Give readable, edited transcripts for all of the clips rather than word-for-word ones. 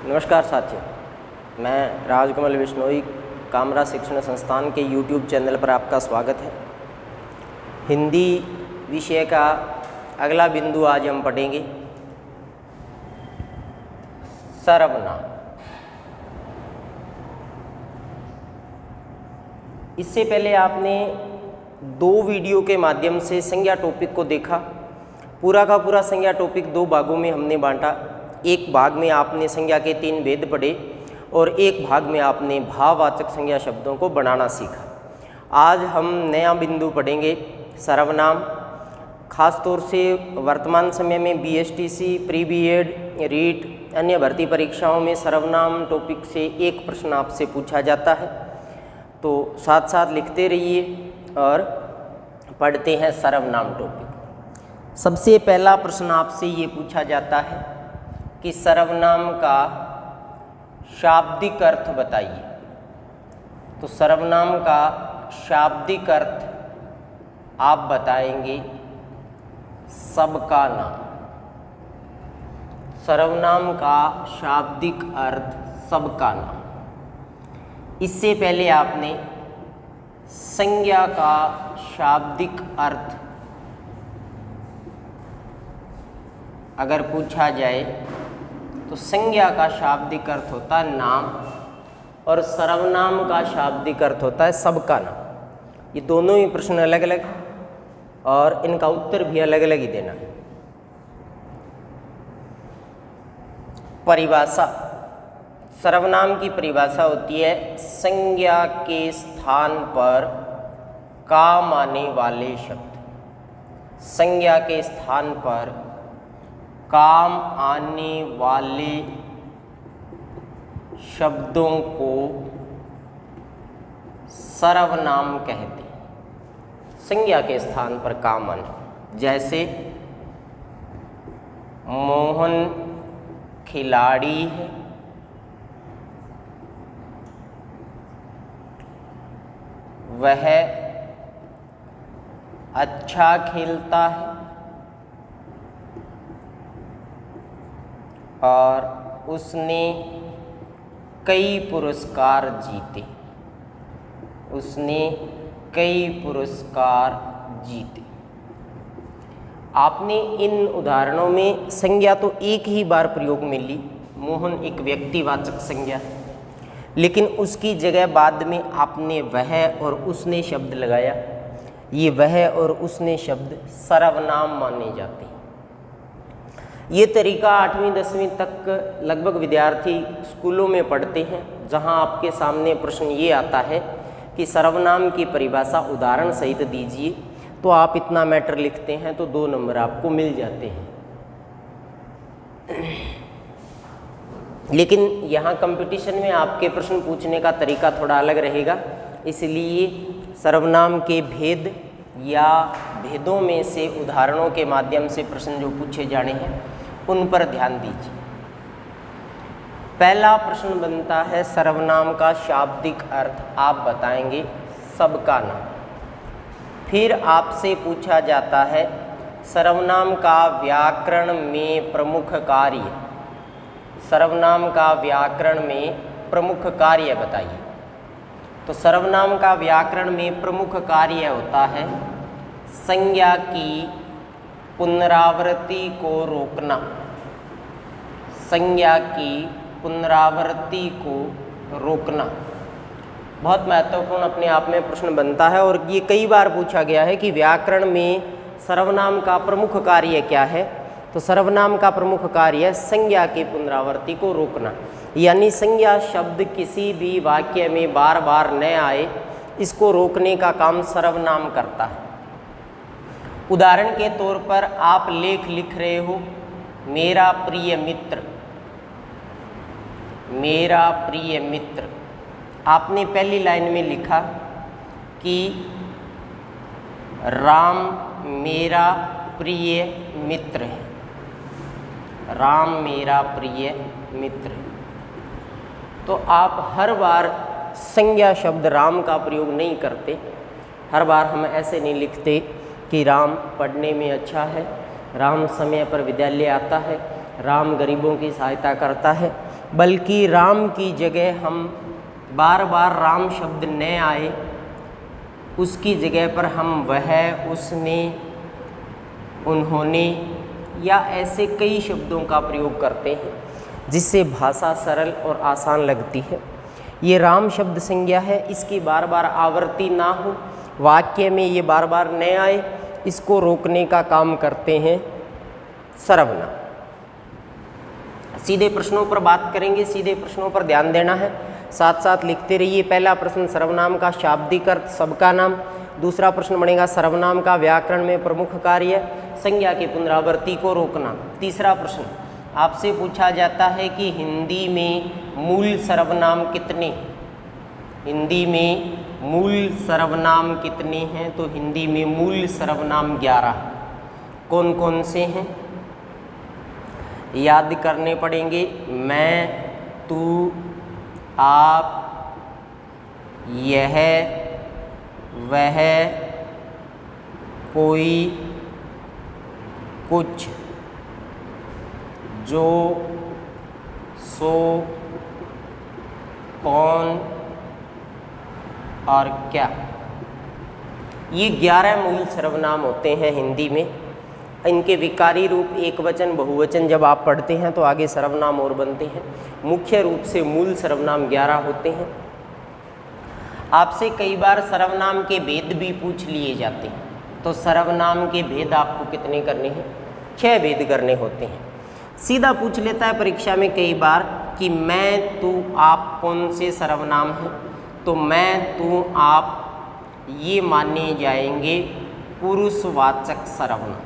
नमस्कार साथियों, मैं राजकमल बिश्नोई कामरा शिक्षण संस्थान के YouTube चैनल पर आपका स्वागत है। हिंदी विषय का अगला बिंदु आज हम पढ़ेंगे सर्वनाम। इससे पहले आपने 2 वीडियो के माध्यम से संज्ञा टॉपिक को देखा। पूरा का पूरा संज्ञा टॉपिक 2 भागों में हमने बांटा। एक भाग में आपने संज्ञा के 3 भेद पढ़े और एक भाग में आपने भाववाचक संज्ञा शब्दों को बनाना सीखा। आज हम नया बिंदु पढ़ेंगे सर्वनाम। खास तौर से वर्तमान समय में BSTC, प्री BEd, रीट अन्य भर्ती परीक्षाओं में सर्वनाम टॉपिक से एक प्रश्न आपसे पूछा जाता है, तो साथ साथ लिखते रहिए और पढ़ते हैं सर्वनाम टॉपिक। सबसे पहला प्रश्न आपसे ये पूछा जाता है कि सर्वनाम का शाब्दिक अर्थ बताइए। तो सर्वनाम का शाब्दिक अर्थ आप बताएंगे सबका नाम। सर्वनाम का शाब्दिक अर्थ सबका नाम। इससे पहले आपने संज्ञा का शाब्दिक अर्थ अगर पूछा जाए तो संज्ञा का शाब्दिक अर्थ होता है नाम और सर्वनाम का शाब्दिक अर्थ होता है सबका नाम। ये दोनों ही प्रश्न अलग अलग और इनका उत्तर भी अलग अलग ही देना है। परिभाषा। सर्वनाम की परिभाषा होती है संज्ञा के स्थान पर काम आने वाले शब्द। संज्ञा के स्थान पर काम आने वाले शब्दों को सर्वनाम कहते हैं। संज्ञा के स्थान पर काम आने, जैसे मोहन खिलाड़ी है, वह अच्छा खेलता है और उसने कई पुरस्कार जीते। उसने कई पुरस्कार जीते। आपने इन उदाहरणों में संज्ञा तो एक ही बार प्रयोग में ली। मोहन एक व्यक्तिवाचक संज्ञा है, लेकिन उसकी जगह बाद में आपने वह और उसने शब्द लगाया। ये वह और उसने शब्द सर्वनाम माने जाते हैं। ये तरीका 8वीं 10वीं तक लगभग विद्यार्थी स्कूलों में पढ़ते हैं, जहां आपके सामने प्रश्न ये आता है कि सर्वनाम की परिभाषा उदाहरण सहित दीजिए। तो आप इतना मैटर लिखते हैं तो 2 नंबर आपको मिल जाते हैं। लेकिन यहाँ कंपटीशन में आपके प्रश्न पूछने का तरीका थोड़ा अलग रहेगा, इसलिए सर्वनाम के भेद या भेदों में से उदाहरणों के माध्यम से प्रश्न जो पूछे जाने हैं उन पर ध्यान दीजिए। पहला प्रश्न बनता है सर्वनाम का शाब्दिक अर्थ आप बताएंगे सबका नाम। फिर आपसे पूछा जाता है सर्वनाम का व्याकरण में प्रमुख कार्य। सर्वनाम का व्याकरण में प्रमुख कार्य बताइए। तो सर्वनाम का व्याकरण में प्रमुख कार्य होता है संज्ञा की पुनरावृत्ति को रोकना। संज्ञा की पुनरावृत्ति को रोकना बहुत महत्वपूर्ण अपने आप में प्रश्न बनता है, और ये कई बार पूछा गया है कि व्याकरण में सर्वनाम का प्रमुख कार्य क्या है। तो सर्वनाम का प्रमुख कार्य है संज्ञा की पुनरावृत्ति को रोकना, यानी संज्ञा शब्द किसी भी वाक्य में बार बार न आए, इसको रोकने का काम सर्वनाम करता है। उदाहरण के तौर पर आप लेख लिख रहे हो मेरा प्रिय मित्र। मेरा प्रिय मित्र, आपने पहली लाइन में लिखा कि राम मेरा प्रिय मित्र है। राम मेरा प्रिय मित्र है। तो आप हर बार संज्ञा शब्द राम का प्रयोग नहीं करते। हर बार हम ऐसे नहीं लिखते कि राम पढ़ने में अच्छा है, राम समय पर विद्यालय आता है, राम गरीबों की सहायता करता है। बल्कि राम की जगह हम बार बार राम शब्द न आए, उसकी जगह पर हम वह, उसने, उन्होंने या ऐसे कई शब्दों का प्रयोग करते हैं जिससे भाषा सरल और आसान लगती है। ये राम शब्द संज्ञा है, इसकी बार बार आवृत्ति ना हो, वाक्य में ये बार बार न आए, इसको रोकने का काम करते हैं सर्वनाम। सीधे प्रश्नों पर बात करेंगे, सीधे प्रश्नों पर ध्यान देना है, साथ साथ लिखते रहिए। पहला प्रश्न सर्वनाम का शाब्दिक अर्थ सबका नाम। दूसरा प्रश्न बनेगा सर्वनाम का व्याकरण में प्रमुख कार्य, संज्ञा की पुनरावृत्ति को रोकना। तीसरा प्रश्न आपसे पूछा जाता है कि हिंदी में मूल सर्वनाम कितने, हिंदी में मूल सर्वनाम कितने हैं? तो हिंदी में मूल सर्वनाम 11। कौन कौन से हैं? याद करने पड़ेंगे। मैं, तू, आप, यह, वह, कोई, कुछ, जो, सो, कौन और क्या। ये 11 मूल सर्वनाम होते हैं हिंदी में। इनके विकारी रूप एक वचन, बहुवचन जब आप पढ़ते हैं तो आगे सर्वनाम और बनते हैं। मुख्य रूप से मूल सर्वनाम 11 होते हैं। आपसे कई बार सर्वनाम के भेद भी पूछ लिए जाते हैं। तो सर्वनाम के भेद आपको कितने करने हैं? 6 भेद करने होते हैं। सीधा पूछ लेता है परीक्षा में कई बार कि मैं, तू, आप कौन से सर्वनाम हैं? तो मैं, तू, आप ये माने जाएंगे पुरुषवाचक सर्वनाम।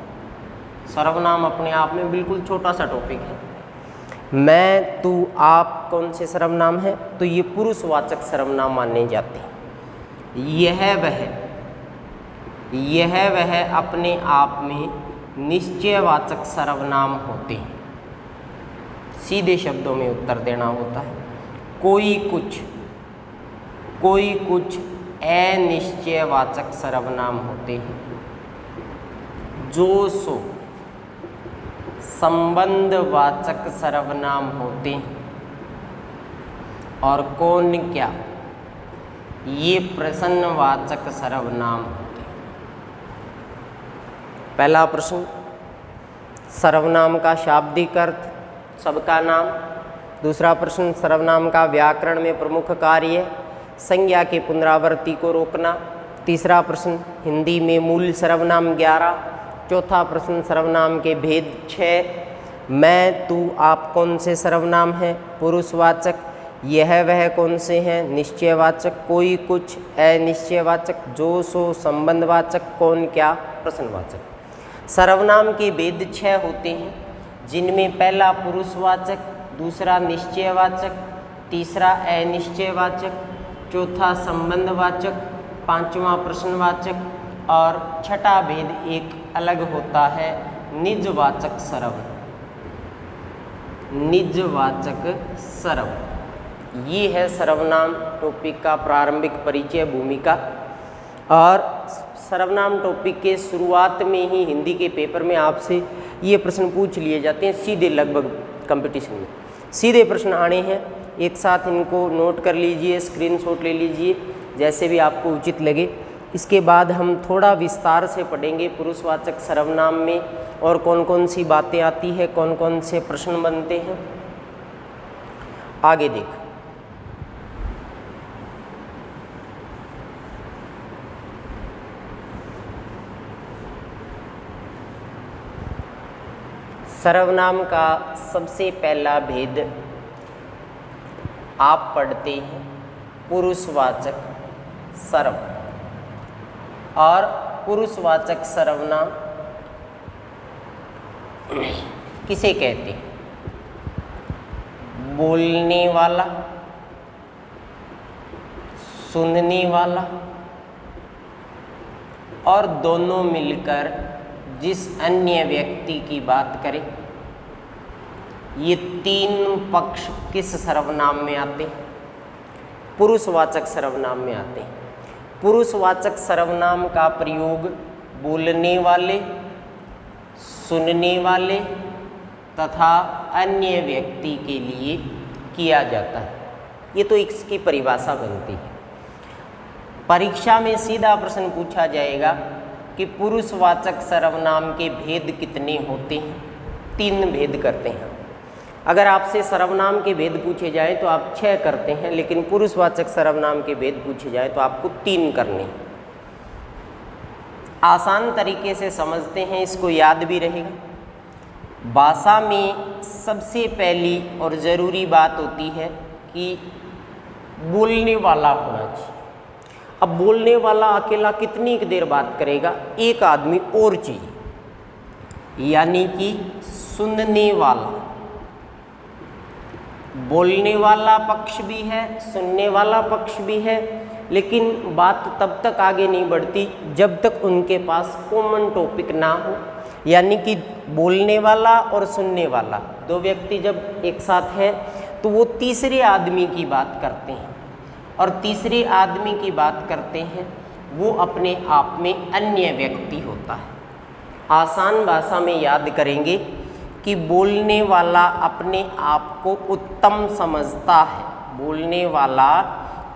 सर्वनाम अपने आप में बिल्कुल छोटा सा टॉपिक है। मैं, तू, आप कौन से सर्वनाम है? तो ये पुरुषवाचक सर्वनाम माने जाते हैं। यह वह अपने आप में निश्चयवाचक सर्वनाम होते हैं। सीधे शब्दों में उत्तर देना होता है। कोई कुछ अनिश्चयवाचक सर्वनाम होते हैं। जो, सो संबंधवाचक सर्वनाम होते हैं। और कौन, क्या ये प्रश्नवाचक सर्वनाम होते हैं। पहला प्रश्न सर्वनाम का शाब्दिक अर्थ सबका नाम। दूसरा प्रश्न सर्वनाम का व्याकरण में प्रमुख कार्य, संज्ञा की पुनरावृत्ति को रोकना। तीसरा प्रश्न हिंदी में मूल सर्वनाम 11। चौथा प्रश्न सर्वनाम के भेद 6। मैं, तू, आप कौन से सर्वनाम हैं? पुरुषवाचक। यह वह कौन से हैं? निश्चयवाचक। कोई कुछ अनिश्चयवाचक। जो, सो संबंधवाचक। कौन, क्या प्रश्नवाचक। सर्वनाम के भेद 6 होते हैं, जिनमें पहला पुरुषवाचक, दूसरा निश्चयवाचक, तीसरा अनिश्चयवाचक, चौथा संबंधवाचक, पांचवा प्रश्नवाचक और छठा भेद एक अलग होता है, निजवाचक सर्वनाम। निजवाचक सर्वनाम ये है सर्वनाम टॉपिक का प्रारंभिक परिचय, भूमिका। और सर्वनाम टॉपिक के शुरुआत में ही हिंदी के पेपर में आपसे ये प्रश्न पूछ लिए जाते हैं, सीधे लगभग कंपटीशन में सीधे प्रश्न आने हैं। एक साथ इनको नोट कर लीजिए, स्क्रीनशॉट ले लीजिए, जैसे भी आपको उचित लगे। इसके बाद हम थोड़ा विस्तार से पढ़ेंगे पुरुषवाचक सर्वनाम में और कौन कौन सी बातें आती है, कौन कौन से प्रश्न बनते हैं। आगे देख, सर्वनाम का सबसे पहला भेद आप पढ़ते हैं पुरुषवाचक सर्वनाम। और पुरुषवाचक सर्वनाम किसे कहते हैं? बोलने वाला, सुनने वाला और दोनों मिलकर जिस अन्य व्यक्ति की बात करें, ये तीन पक्ष किस सर्वनाम में आते हैं? पुरुषवाचक सर्वनाम में आते हैं। पुरुषवाचक सर्वनाम का प्रयोग बोलने वाले, सुनने वाले तथा अन्य व्यक्ति के लिए किया जाता है। ये तो इसकी परिभाषा बनती है। परीक्षा में सीधा प्रश्न पूछा जाएगा कि पुरुषवाचक सर्वनाम के भेद कितने होते हैं? 3 भेद करते हैं। अगर आपसे सर्वनाम के भेद पूछे जाए तो आप 6 करते हैं, लेकिन पुरुषवाचक सर्वनाम के भेद पूछे जाए तो आपको 3 करने हैं। आसान तरीके से समझते हैं, इसको याद भी रहेगा। भाषा में सबसे पहली और ज़रूरी बात होती है कि बोलने वाला होना चाहिए। अब बोलने वाला अकेला कितनी देर बात करेगा? एक आदमी और चाहिए, यानी कि सुनने वाला। बोलने वाला पक्ष भी है, सुनने वाला पक्ष भी है, लेकिन बात तब तक आगे नहीं बढ़ती जब तक उनके पास कॉमन टॉपिक ना हो। यानी कि बोलने वाला और सुनने वाला 2 व्यक्ति जब एक साथ है तो वो तीसरे आदमी की बात करते हैं, और तीसरे आदमी की बात करते हैं वो अपने आप में अन्य व्यक्ति होता है। आसान भाषा में याद करेंगे कि बोलने वाला अपने आप को उत्तम समझता है। बोलने वाला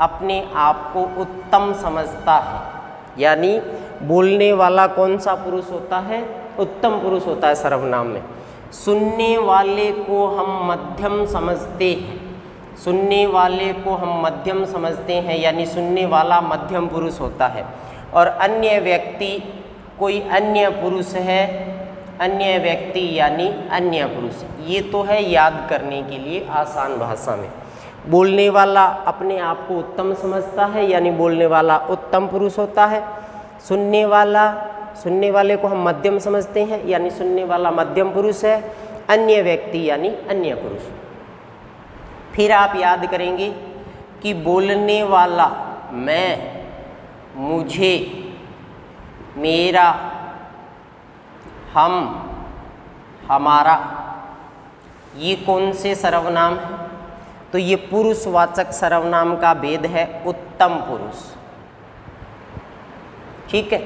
अपने आप को उत्तम समझता है, यानी बोलने वाला कौन सा पुरुष होता है? उत्तम पुरुष होता है सर्वनाम में। सुनने वाले को हम मध्यम समझते हैं। सुनने वाले को हम मध्यम समझते हैं, यानी सुनने वाला मध्यम पुरुष होता है। और अन्य व्यक्ति कोई अन्य पुरुष है, अन्य व्यक्ति यानी अन्य पुरुष। ये तो है याद करने के लिए आसान भाषा में। बोलने वाला अपने आप को उत्तम समझता है, यानी बोलने वाला उत्तम पुरुष होता है। सुनने वाले को हम मध्यम समझते हैं, यानी सुनने वाला मध्यम पुरुष है। अन्य व्यक्ति यानी अन्य पुरुष। फिर आप याद करेंगे कि बोलने वाला मैं, मुझे, मेरा, हम, हमारा, ये कौन से सर्वनाम हैं? तो ये पुरुषवाचक सर्वनाम का भेद है उत्तम पुरुष। ठीक है।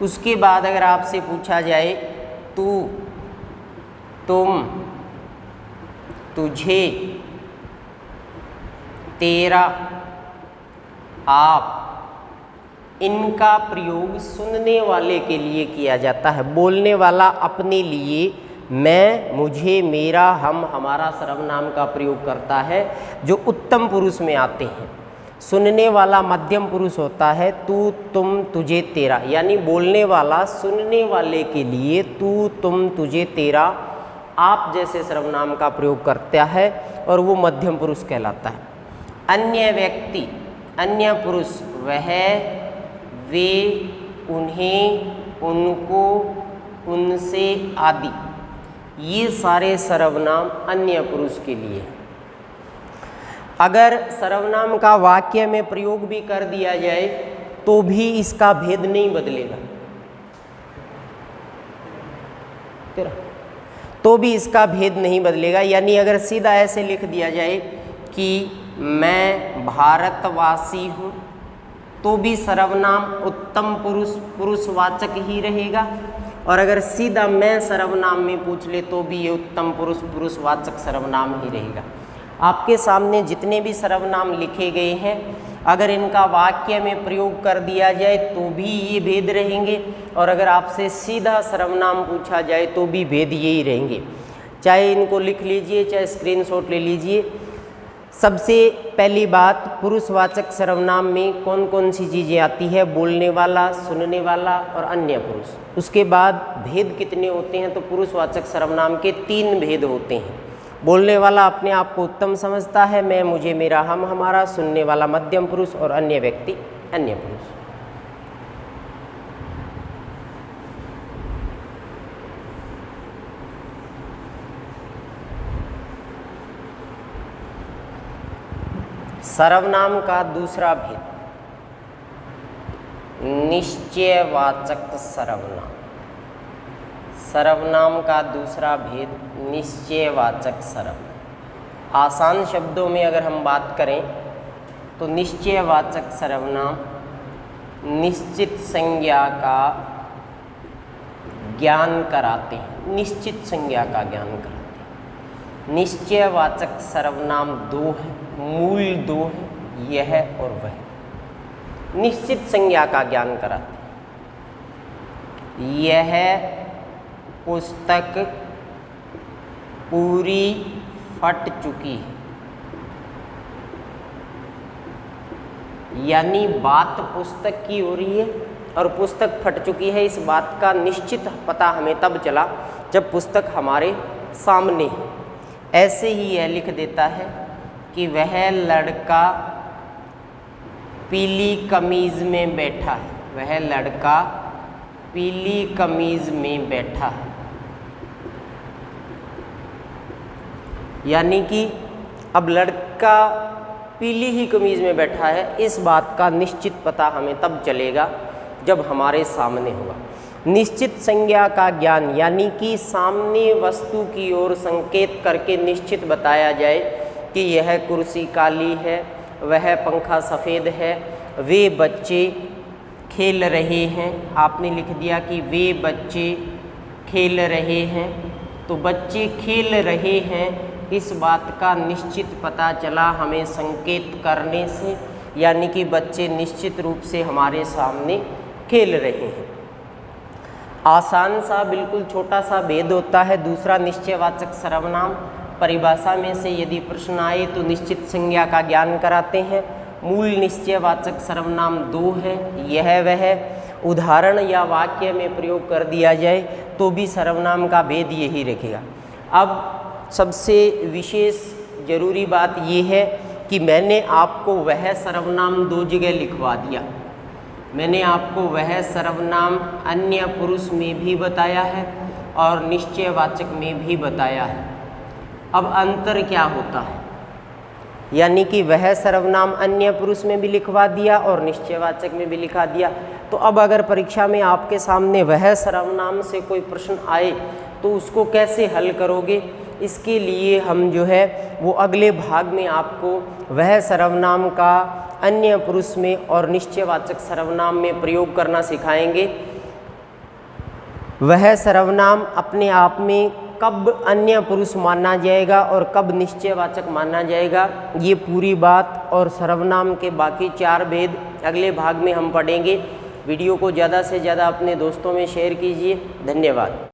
उसके बाद अगर आपसे पूछा जाए तू, तुम, तुझे, तेरा, आप, इनका प्रयोग सुनने वाले के लिए किया जाता है। बोलने वाला अपने लिए मैं, मुझे, मेरा, हम, हमारा सर्वनाम का प्रयोग करता है, जो उत्तम पुरुष में आते हैं। सुनने वाला मध्यम पुरुष होता है तू, तुम, तुझे, तेरा, यानी बोलने वाला सुनने वाले के लिए तू, तुम, तुझे, तेरा, आप जैसे सर्वनाम का प्रयोग करता है, और वो मध्यम पुरुष कहलाता है। अन्य व्यक्ति, अन्य पुरुष वह, वे, उन्हें, उनको, उनसे आदि, ये सारे सर्वनाम अन्य पुरुष के लिए। अगर सर्वनाम का वाक्य में प्रयोग भी कर दिया जाए तो भी इसका भेद नहीं बदलेगा, तो भी इसका भेद नहीं बदलेगा। यानी अगर सीधा ऐसे लिख दिया जाए कि मैं भारतवासी हूँ, तो भी सर्वनाम उत्तम पुरुष, पुरुषवाचक ही रहेगा। और अगर सीधा मैं सर्वनाम में पूछ ले तो भी ये उत्तम पुरुष, पुरुषवाचक सर्वनाम ही रहेगा। आपके सामने जितने भी सर्वनाम लिखे गए हैं, अगर इनका वाक्य में प्रयोग कर दिया जाए तो भी ये भेद रहेंगे, और अगर आपसे सीधा सर्वनाम पूछा जाए तो भी भेद यही रहेंगे। चाहे इनको लिख लीजिए, चाहे स्क्रीनशॉट ले लीजिए। सबसे पहली बात, पुरुषवाचक सर्वनाम में कौन कौन सी चीज़ें आती है? बोलने वाला, सुनने वाला और अन्य पुरुष। उसके बाद भेद कितने होते हैं? तो पुरुषवाचक सर्वनाम के 3 भेद होते हैं। बोलने वाला अपने आप को उत्तम समझता है, मैं, मुझे, मेरा, हम, हमारा। सुनने वाला मध्यम पुरुष, और अन्य व्यक्ति अन्य पुरुष। सर्वनाम का दूसरा भेद, निश्चयवाचक सर्वनाम। सर्वनाम का दूसरा भेद निश्चयवाचक सर्वनाम। आसान शब्दों में अगर हम बात करें तो निश्चयवाचक सर्वनाम निश्चित संज्ञा का ज्ञान कराते हैं, निश्चित संज्ञा का ज्ञान कराते हैं। निश्चयवाचक सर्वनाम दो है, मूल दो है, यह और वह। निश्चित संज्ञा का ज्ञान कराते हैं। यह पुस्तक पूरी फट चुकी है, यानी बात पुस्तक की हो रही है और पुस्तक फट चुकी है। इस बात का निश्चित पता हमें तब चला जब पुस्तक हमारे सामने है। ऐसे ही यह लिख देता है कि वह लड़का पीली कमीज में बैठा है, वह लड़का पीली कमीज में बैठा है, यानी कि अब लड़का पीली ही कमीज में बैठा है। इस बात का निश्चित पता हमें तब चलेगा जब हमारे सामने होगा। निश्चित संज्ञा का ज्ञान यानी कि सामने वस्तु की ओर संकेत करके निश्चित बताया जाए कि यह कुर्सी काली है, वह पंखा सफ़ेद है, वे बच्चे खेल रहे हैं। आपने लिख दिया कि वे बच्चे खेल रहे हैं, तो बच्चे खेल रहे हैं, इस बात का निश्चित पता चला हमें संकेत करने से, यानी कि बच्चे निश्चित रूप से हमारे सामने खेल रहे हैं। आसान सा बिल्कुल छोटा सा भेद होता है। दूसरा निश्चयवाचक सर्वनाम, परिभाषा में से यदि प्रश्न आए तो निश्चित संज्ञा का ज्ञान कराते हैं। मूल निश्चयवाचक सर्वनाम दो है, यह वह। उदाहरण या वाक्य में प्रयोग कर दिया जाए तो भी सर्वनाम का भेद यही रखेगा। अब सबसे विशेष जरूरी बात यह है कि मैंने आपको वह सर्वनाम दो जगह लिखवा दिया। मैंने आपको वह सर्वनाम अन्य पुरुष में भी बताया है और निश्चयवाचक में भी बताया है। अब अंतर क्या होता है, यानी कि वह सर्वनाम अन्य पुरुष में भी लिखवा दिया और निश्चयवाचक में भी लिखा दिया। तो अब अगर परीक्षा में आपके सामने वह सर्वनाम से कोई प्रश्न आए तो उसको कैसे हल करोगे, इसके लिए हम जो है वो अगले भाग में आपको वह सर्वनाम का अन्य पुरुष में और निश्चयवाचक सर्वनाम में प्रयोग करना सिखाएंगे। वह सर्वनाम अपने आप में कब अन्य पुरुष माना जाएगा और कब निश्चयवाचक माना जाएगा, ये पूरी बात और सर्वनाम के बाकी चार भेद अगले भाग में हम पढ़ेंगे। वीडियो को ज़्यादा से ज़्यादा अपने दोस्तों में शेयर कीजिए। धन्यवाद।